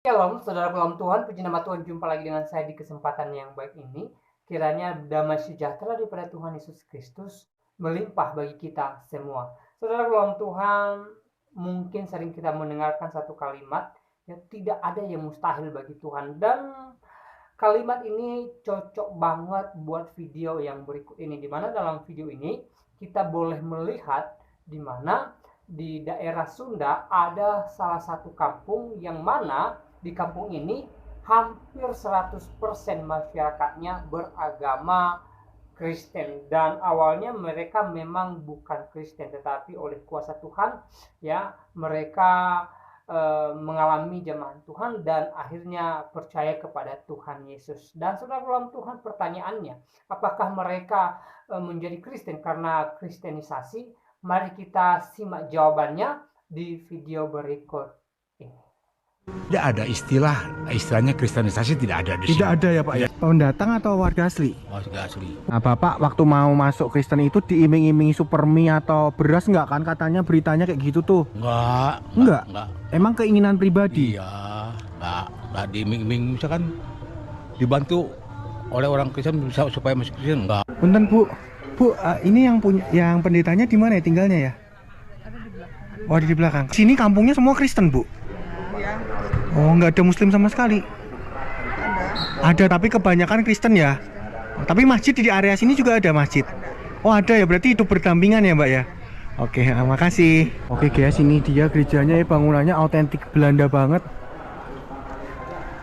Shalom, saudara dalam Tuhan, puji nama Tuhan, jumpa lagi dengan saya di kesempatan yang baik ini. Kiranya damai sejahtera daripada Tuhan Yesus Kristus melimpah bagi kita semua. Saudara dalam Tuhan, mungkin sering kita mendengarkan satu kalimat, ya, tidak ada yang mustahil bagi Tuhan. Dan kalimat ini cocok banget buat video yang berikut ini, di mana dalam video ini kita boleh melihat di mana di daerah Sunda ada salah satu kampung yang mana di kampung ini hampir 100% masyarakatnya beragama Kristen, dan awalnya mereka memang bukan Kristen, tetapi oleh kuasa Tuhan ya mereka mengalami jamahan Tuhan dan akhirnya percaya kepada Tuhan Yesus. Dan saudara dalam Tuhan, pertanyaannya, apakah mereka menjadi Kristen karena kristenisasi? Mari kita simak jawabannya di video berikut ini. Tidak ada istilahnya kristenisasi, tidak ada di sini. Tidak ada ya Pak ya? Pendatang atau warga asli? Warga asli. Nah Bapak waktu mau masuk Kristen itu diiming-imingi super mie atau beras nggak kan? Katanya beritanya kayak gitu tuh. Enggak. Emang keinginan pribadi? Iya, enggak diiming-iming, misalkan dibantu oleh orang Kristen bisa supaya masuk Kristen, enggak. Punten Bu, ini yang pendetanya di mana ya tinggalnya ya? Ada di belakang. Oh di belakang. Sini kampungnya semua Kristen Bu? Ya, Oh nggak ada Muslim sama sekali? ada. Ada, tapi kebanyakan Kristen ya? Tapi masjid di area sini juga ada masjid? Oh ada ya, berarti hidup berdampingan ya Mbak ya? Oke, makasih. Oke guys, ini dia gerejanya ya, bangunannya autentik Belanda banget.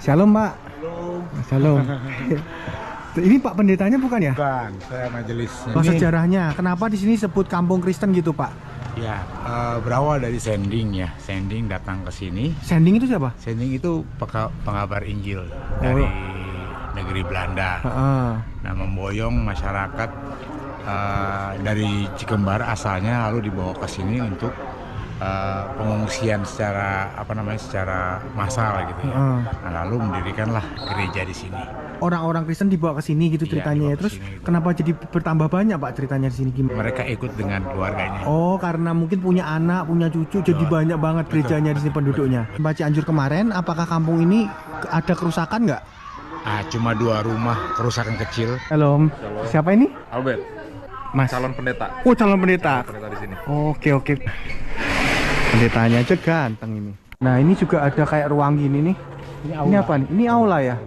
Shalom Pak. Shalom. Ini Pak pendetanya bukan ya? Bukan, saya majelisnya. Oh sejarahnya, kenapa di sini sebut kampung Kristen gitu Pak? Ya, berawal dari Sending ya. Sending datang ke sini. Sending itu siapa? Sending itu pengabar Injil dari negeri Belanda. Nah, memboyong masyarakat dari Cikembar asalnya, lalu dibawa ke sini untuk pengungsian secara secara massal gitu ya. Nah, lalu mendirikanlah gereja di sini. Orang-orang Kristen dibawa ke sini gitu ceritanya ya. dibawa ke Terus sini. kenapa jadi bertambah banyak Pak ceritanya di sini gimana? Mereka ikut dengan keluarganya. Oh, karena mungkin punya anak, punya cucu, jadi banyak banget gerejanya di sini penduduknya. Mbak Cianjur kemarin, apakah kampung ini ada kerusakan nggak? Cuma 2 rumah kerusakan kecil. Halo, siapa ini? Albert, Mas. calon pendeta. Oh, calon pendeta. Pendeta di sini. Oke. Pendetanya aja ganteng ini. Nah, ini juga ada kayak ruang gini nih. Ini apa nih? Ini aula ya?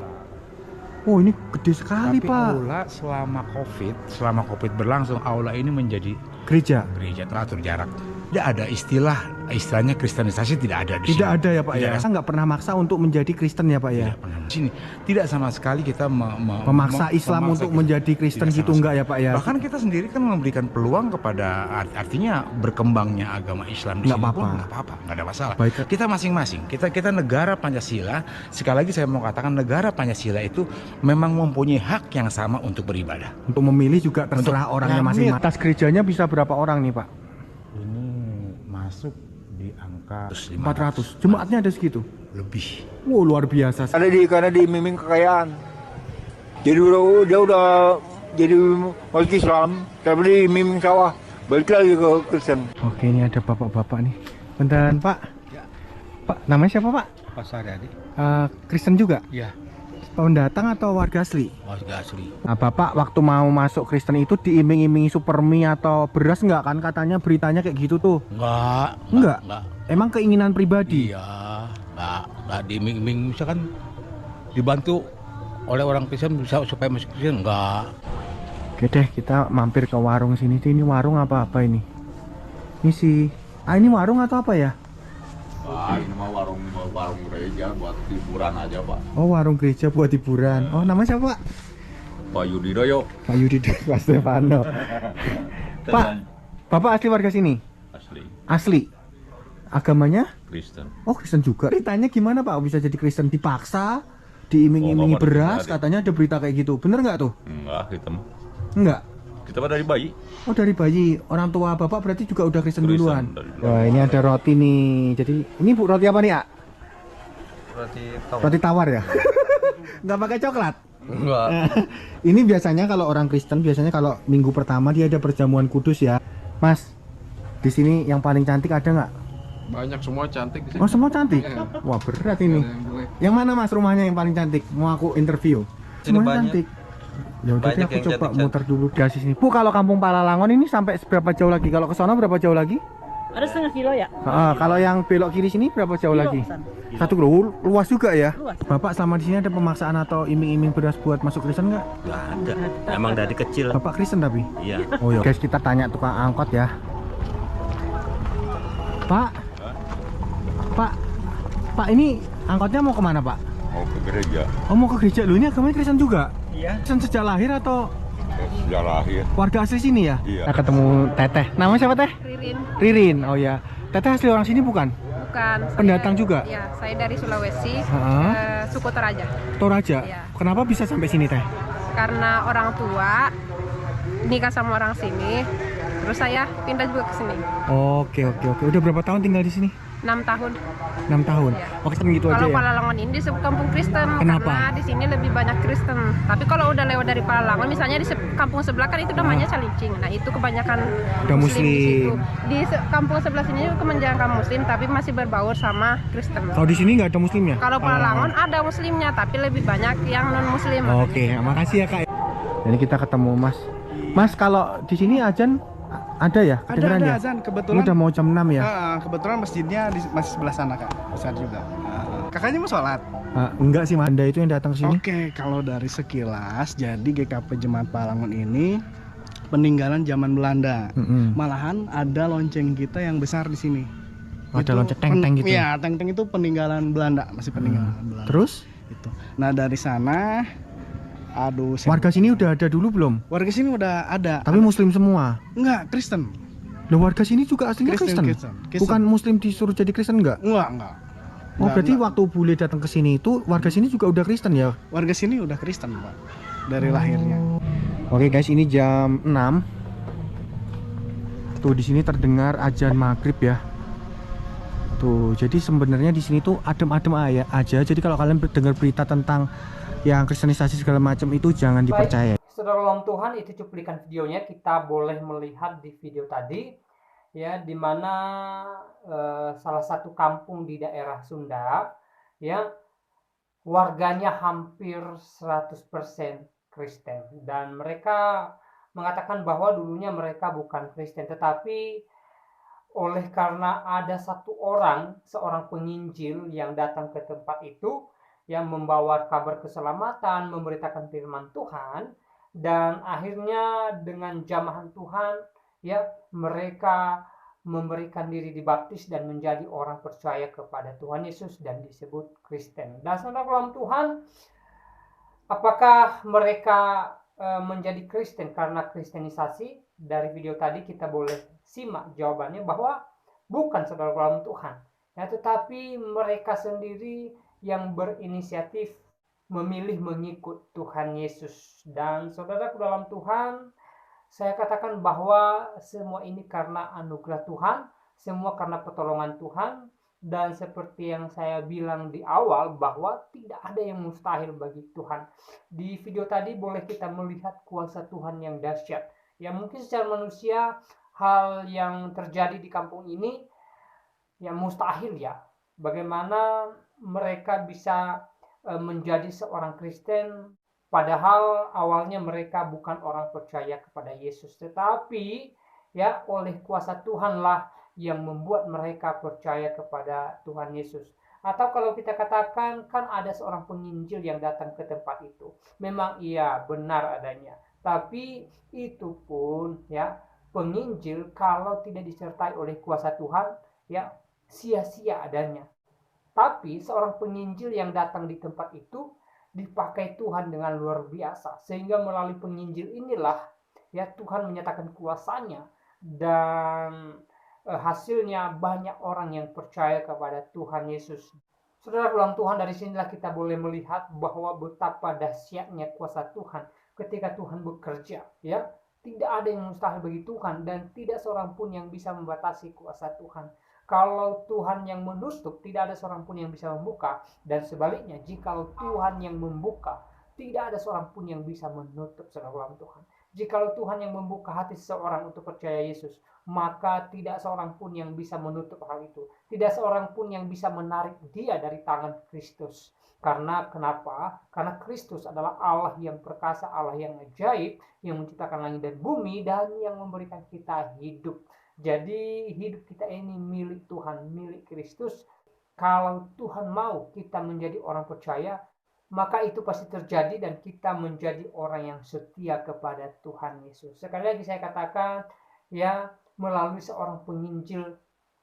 Oh, ini gede sekali, Tapi Pak. aula selama COVID berlangsung, aula ini menjadi Gereja. gereja teratur jarak. Tidak ada istilahnya kristenisasi, tidak ada di Tidak sini. ada ya Pak Tidak ya? ada. Saya nggak pernah maksa untuk menjadi Kristen ya Pak ya? Tidak pernah. Di sini tidak sama sekali kita Memaksa Islam untuk menjadi Kristen Tidak gitu sama enggak sekali. ya Pak ya? Bahkan kita sendiri kan memberikan peluang kepada artinya berkembangnya agama Islam di Nggak sini apa-apa. pun nggak apa-apa, nggak ada masalah. Baik. Kita masing-masing, kita negara Pancasila. Sekali lagi saya mau katakan, negara Pancasila itu memang mempunyai hak yang sama untuk beribadah. Untuk memilih juga terserah Untuk orangnya ngambil. masing-masing. Atas gerejanya bisa berapa orang nih Pak? Ini masuk di angka 400. Jemaatnya ada segitu? lebih. Wow, luar biasa. Karena diiming kekayaan. Jadi dia udah jadi masuk Islam, tapi diiming sawah, balik lagi ke Kristen. Oke, ini ada bapak-bapak nih. Bentar Pak. Pak, namanya siapa Pak? Pasar jadi. Kristen juga? Iya, Pendatang atau warga asli? warga asli. Nah, Bapak waktu mau masuk Kristen itu diiming-imingi super mie atau beras nggak kan? Katanya beritanya kayak gitu tuh. Enggak. Emang keinginan pribadi? Iya, enggak diiming-iming, misalkan dibantu oleh orang Kristen bisa supaya masuk Kristen, enggak. Oke deh, kita mampir ke warung sini. Ini warung apa-apa ini? Ini sih. Ini warung atau apa ya? Ini mah warung gereja buat hiburan aja, Pak. Oh, warung gereja buat hiburan. Oh, namanya siapa Pak? Pak Yudidoyo. Pak Yudi Pak Stefano. Pak, Bapak asli warga sini? Asli Asli. Agamanya? Kristen. Oh, Kristen juga. Ceritanya gimana Pak? Bisa jadi Kristen dipaksa, diiming-imingi Oh, Bapak beras, dari- katanya ada berita kayak gitu. Bener nggak tuh? Enggak, Enggak. kita mah dari bayi. Oh, dari bayi. Orang tua Bapak berarti juga udah Kristen Kristen duluan. dari dulu. Wah, ini ada roti nih. Jadi, ini Bu roti apa nih, A? Roti tawar ya? Nggak pakai coklat? Enggak. Ini biasanya kalau orang Kristen, biasanya kalau minggu pertama dia ada perjamuan kudus ya. Mas, di sini yang paling cantik ada nggak? Banyak, semua cantik di sini. Oh, semua cantik? Iya. Wah, berat ini. Ada yang jelek. Yang mana Mas rumahnya yang paling cantik? Mau aku interview. Sini Semuanya banyak. cantik. Ya udah deh, Banyak aku yang coba cantik-cantik. muter dulu dari sini. Bu, kalau Kampung Palalangon ini sampai seberapa jauh lagi? Kalau ke sana berapa jauh lagi? Ada setengah kilo ya? Kalau yang belok kiri sini berapa jauh Kilo lagi? sana. 1 kilo. Luas juga ya? Luas. Bapak selama di sini ada pemaksaan atau iming-iming beras buat masuk Kristen nggak? Nggak ada. Emang dari kecil. Bapak Kristen tapi? Iya. Oh iya. Guys, kita tanya tukang angkot ya. Pak, Pak ini angkotnya mau kemana Pak? Mau ke gereja. Oh mau ke gereja. Lu ini agamanya Kristen juga? Iya. Kristen sejak lahir atau Sejak lahir. warga asli sini ya? Iya. Kita ketemu Teteh. Namanya siapa Teh? Ririn, Ririn. Oh ya. Teteh asli orang sini bukan? bukan. Pendatang juga? Ya, saya dari Sulawesi, Heeh. suku Toraja. Toraja. Iya. Kenapa bisa sampai sini Teh? Karena orang tua nikah sama orang sini, terus saya pindah juga ke sini. Oke. Udah berapa tahun tinggal di sini? 6 tahun. 6 tahun. Iya. Oke, gitu aja Kalau ya. Palalangon ini disebut kampung Kristen Kenapa? karena di sini lebih banyak Kristen. Tapi kalau udah lewat dari Palalangon, misalnya di kampung sebelah kan itu namanya Calincing. Nah itu kebanyakan Udah Muslim di situ. Muslim. Di kampung sebelah sini juga kebanyakan Muslim, tapi masih berbaur sama Kristen. Kalau di sini nggak ada muslimnya? Kalau Palalangon ada Muslimnya, tapi lebih banyak yang non Muslim. Oke, makasih ya Kak. Ini kita ketemu Mas. Mas, kalau di sini azan ada ya? Kedengeran ya? azan Ini kebetulan. udah mau jam 6 ya? Kebetulan masjidnya masih sebelah sana Kak, besar juga. Kakaknya mau sholat? Enggak sih, Mas. Anda itu yang datang ke sini. Oke, kalau dari sekilas, jadi GKP Jemaat Palalangon ini peninggalan zaman Belanda. Mm-mm. Malahan ada lonceng kita yang besar di sini. Ada Itu lonceng teng-teng gitu? Iya, teng-teng itu peninggalan Belanda, masih peninggalan Belanda. Terus? Itu. Nah dari sana, Warga sini udah ada dulu belum? warga sini udah ada. Tapi muslim semua? Enggak, Kristen. Loh, warga sini juga aslinya Kristen? Kristen. Bukan muslim disuruh jadi Kristen enggak? Enggak. Oh, berarti waktu bule datang ke sini itu warga sini juga udah Kristen ya? Warga sini udah Kristen, Pak. Dari lahirnya. Oke guys, ini jam 6. Tuh di sini terdengar azan maghrib ya. Tuh, jadi sebenarnya di sini tuh adem-adem aja. Jadi kalau kalian dengar berita tentang yang kristenisasi segala macam itu jangan dipercaya. Saudara dalam Tuhan, itu cuplikan videonya. Kita boleh melihat di video tadi ya, dimana salah satu kampung di daerah Sunda ya, warganya hampir 100% Kristen, dan mereka mengatakan bahwa dulunya mereka bukan Kristen, tetapi oleh karena ada seorang penginjil yang datang ke tempat itu yang membawa kabar keselamatan, memberitakan firman Tuhan, dan akhirnya dengan jamahan Tuhan ya, mereka memberikan diri dibaptis dan menjadi orang percaya kepada Tuhan Yesus dan disebut Kristen. Dan saudara dalam Tuhan, apakah mereka menjadi Kristen karena kristenisasi? Dari video tadi kita boleh simak jawabannya bahwa bukan, saudara dalam Tuhan ya, tetapi mereka sendiri yang berinisiatif memilih mengikut Tuhan Yesus. Dan saudara dalam Tuhan, saya katakan bahwa semua ini karena anugerah Tuhan, semua karena pertolongan Tuhan, dan seperti yang saya bilang di awal bahwa tidak ada yang mustahil bagi Tuhan. Di video tadi boleh kita melihat kuasa Tuhan yang dahsyat. Ya mungkin secara manusia hal yang terjadi di kampung ini yang mustahil ya. Bagaimana mereka bisa menjadi seorang Kristen padahal awalnya mereka bukan orang percaya kepada Yesus, tetapi ya oleh kuasa Tuhanlah yang membuat mereka percaya kepada Tuhan Yesus. Atau kalau kita katakan, kan ada seorang penginjil yang datang ke tempat itu. Memang iya, benar adanya. Tapi itu pun ya, penginjil kalau tidak disertai oleh kuasa Tuhan ya sia-sia adanya. Tapi seorang penginjil yang datang di tempat itu dipakai Tuhan dengan luar biasa, sehingga melalui penginjil inilah ya Tuhan menyatakan kuasanya, dan hasilnya banyak orang yang percaya kepada Tuhan Yesus. Saudara dalam Tuhan, dari sinilah kita boleh melihat bahwa betapa dahsyatnya kuasa Tuhan ketika Tuhan bekerja ya. Tidak ada yang mustahil bagi Tuhan, dan tidak seorang pun yang bisa membatasi kuasa Tuhan. Kalau Tuhan yang menutup, tidak ada seorang pun yang bisa membuka, dan sebaliknya, jikalau Tuhan yang membuka, tidak ada seorang pun yang bisa menutup, saudara dalam Tuhan. Jikalau Tuhan yang membuka hati seseorang untuk percaya Yesus, maka tidak seorang pun yang bisa menutup hal itu. Tidak seorang pun yang bisa menarik dia dari tangan Kristus. Karena kenapa? Karena Kristus adalah Allah yang perkasa, Allah yang ajaib, yang menciptakan langit dan bumi, dan yang memberikan kita hidup. Jadi hidup kita ini milik Tuhan, milik Kristus. Kalau Tuhan mau kita menjadi orang percaya, maka itu pasti terjadi dan kita menjadi orang yang setia kepada Tuhan Yesus. Sekali lagi saya katakan, ya, melalui seorang penginjil,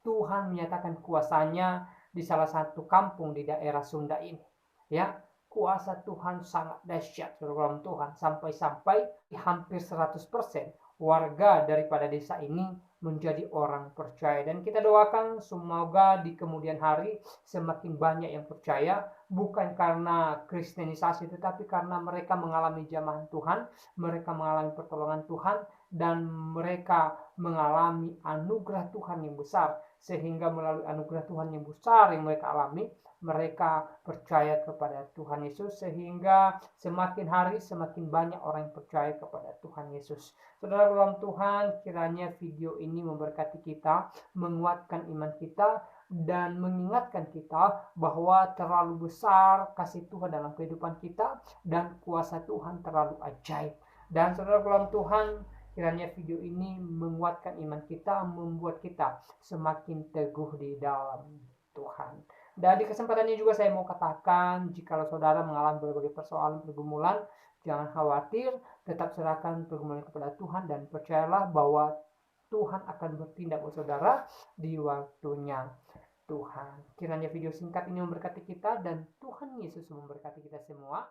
Tuhan menyatakan kuasanya di salah satu kampung di daerah Sunda ini. Ya, kuasa Tuhan sangat dahsyat, saudara Tuhan, sampai-sampai hampir 100% warga daripada desa ini menjadi orang percaya. Dan kita doakan semoga di kemudian hari semakin banyak yang percaya, bukan karena kristenisasi, tetapi karena mereka mengalami jamahan Tuhan, mereka mengalami pertolongan Tuhan, dan mereka mengalami anugerah Tuhan yang besar, sehingga melalui anugerah Tuhan yang besar yang mereka alami, mereka percaya kepada Tuhan Yesus, sehingga semakin hari semakin banyak orang yang percaya kepada Tuhan Yesus. Saudara dalam Tuhan, kiranya video ini memberkati kita, menguatkan iman kita, dan mengingatkan kita bahwa terlalu besar kasih Tuhan dalam kehidupan kita, dan kuasa Tuhan terlalu ajaib. Dan saudara dalam Tuhan, kiranya video ini menguatkan iman kita, membuat kita semakin teguh di dalam Tuhan. Dan di kesempatan ini juga saya mau katakan, jika saudara mengalami berbagai persoalan pergumulan, jangan khawatir, tetap serahkan pergumulan kepada Tuhan dan percayalah bahwa Tuhan akan bertindak buat saudara di waktunya Tuhan. Kiranya video singkat ini memberkati kita dan Tuhan Yesus memberkati kita semua.